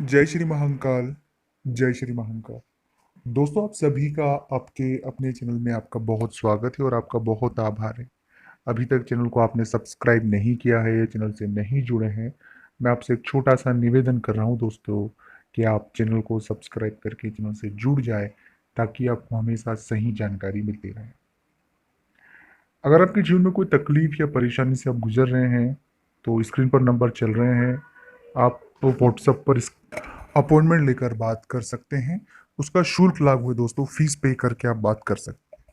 जय श्री महाकाल। जय श्री महाकाल। दोस्तों, आप सभी का आपके अपने चैनल में आपका बहुत स्वागत है और आपका बहुत आभार है। अभी तक चैनल को आपने सब्सक्राइब नहीं किया है या चैनल से नहीं जुड़े हैं, मैं आपसे एक छोटा सा निवेदन कर रहा हूं दोस्तों कि आप चैनल को सब्सक्राइब करके चैनल से जुड़ जाए ताकि आपको हमेशा सही जानकारी मिलती रहे। अगर आपके जीवन में कोई तकलीफ या परेशानी से आप गुजर रहे हैं तो स्क्रीन पर नंबर चल रहे हैं, आप तो व्हाट्सएप पर इस अपॉइंटमेंट लेकर बात कर सकते हैं। उसका शुल्क लागू है दोस्तों, फीस पे करके आप बात कर सकते हैं।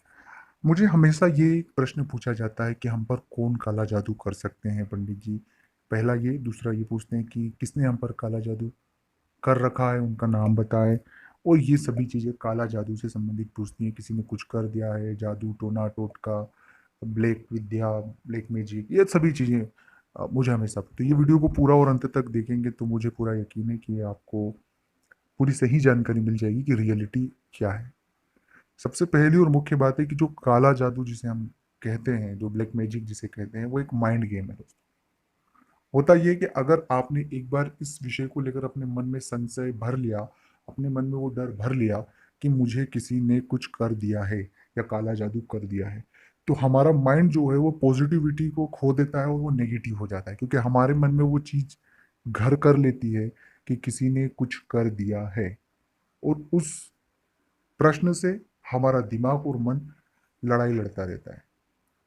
मुझे हमेशा ये प्रश्न पूछा जाता है कि हम पर कौन काला जादू कर सकते हैं पंडित जी। पहला ये, दूसरा ये पूछते हैं कि किसने हम पर काला जादू कर रखा है, उनका नाम बताएं। और ये सभी चीज़ें काला जादू से संबंधित पूछती हैं, किसी ने कुछ कर दिया है, जादू टोना टोटका, ब्लैक विद्या, ब्लैक मैजिक, ये सभी चीज़ें मुझे हमेशा। तो ये वीडियो को पूरा और अंत तक देखेंगे तो मुझे पूरा यकीन है कि आपको पूरी सही जानकारी मिल जाएगी कि रियलिटी क्या है। सबसे पहली और मुख्य बात है कि जो काला जादू जिसे हम कहते हैं, जो ब्लैक मैजिक जिसे कहते हैं, वो एक माइंड गेम है दोस्तों। होता यह है कि अगर आपने एक बार इस विषय को लेकर अपने मन में संशय भर लिया, अपने मन में वो डर भर लिया कि मुझे किसी ने कुछ कर दिया है या काला जादू कर दिया है, तो हमारा माइंड जो है वो पॉजिटिविटी को खो देता है और वो नेगेटिव हो जाता है, क्योंकि हमारे मन में वो चीज घर कर लेती है कि किसी ने कुछ कर दिया है। और उस प्रश्न से हमारा दिमाग और मन लड़ाई लड़ता रहता है।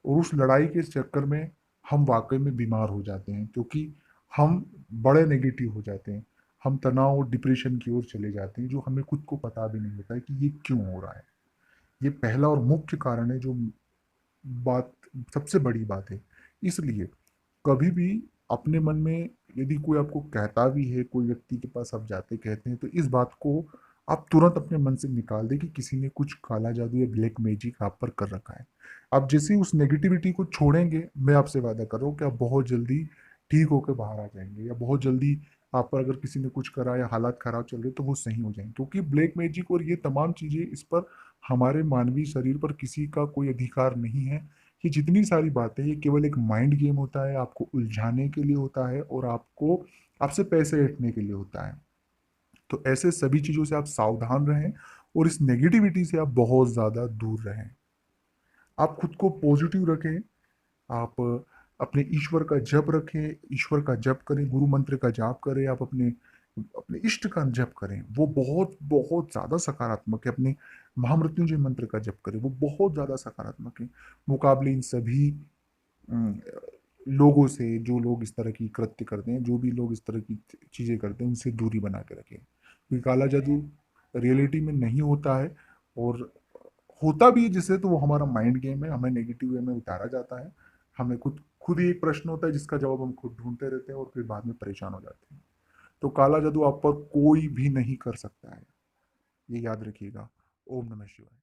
और उस लड़ाई के चक्कर में हम वाकई में बीमार हो जाते हैं, क्योंकि हम बड़े नेगेटिव हो जाते हैं। हम तनाव और डिप्रेशन की ओर चले जाते हैं, जो हमें खुद को पता भी नहीं होता है कि ये क्यों हो रहा है। ये पहला और मुख्य कारण है, जो बात सबसे बड़ी बात है। इसलिए कभी भी अपने मन में यदि कोई आपको कहता भी है, कोई व्यक्ति के पास आप जाते कहते हैं, तो इस बात को आप तुरंत अपने मन से निकाल दें कि किसी ने कुछ काला जादू या ब्लैक मैजिक आप पर कर रखा है। आप जैसे ही उस नेगेटिविटी को छोड़ेंगे, मैं आपसे वादा कर रहा हूँ कि आप बहुत जल्दी ठीक होकर बाहर आ जाएंगे, या बहुत जल्दी आप पर अगर किसी ने कुछ करा या हालात खराब चल रहे तो वो सही हो जाएंगे। क्योंकि ब्लैक मैजिक और ये तमाम चीजें, इस पर हमारे मानवीय शरीर पर किसी का कोई अधिकार नहीं है। ये जितनी सारी बातें, ये केवल एक माइंड गेम होता है, आपको उलझाने के लिए होता है और आपको आपसे पैसे ऐंठने के लिए होता है। तो ऐसे सभी चीजों से आप सावधान रहें और इस नेगेटिविटी से आप बहुत ज्यादा दूर रहें। आप खुद को पॉजिटिव रखें। आप अपने ईश्वर का जप रखें, ईश्वर का जप करें, गुरु मंत्र का जाप करें, आप अपने अपने इष्ट का जप करें, वो बहुत बहुत ज्यादा सकारात्मक है। अपने महामृत्युंजय मंत्र का जप करें, वो बहुत ज्यादा सकारात्मक है मुकाबले इन सभी अम, लोगों से। जो लोग इस तरह की कृत्य करते हैं, जो भी लोग इस तरह की चीजें करते हैं, उनसे दूरी बना के रखें, क्योंकि काला जादू रियलिटी में नहीं होता है। और होता भी है जिससे, तो वो हमारा माइंड गेम है, हमें नेगेटिव वे में उतारा जाता है। हमें खुद खुद ही एक प्रश्न होता है जिसका जवाब हम खुद ढूंढते रहते हैं और फिर बाद में परेशान हो जाते हैं। तो काला जादू आप पर कोई भी नहीं कर सकता है, ये याद रखिएगा। ओम नमः शिवाय।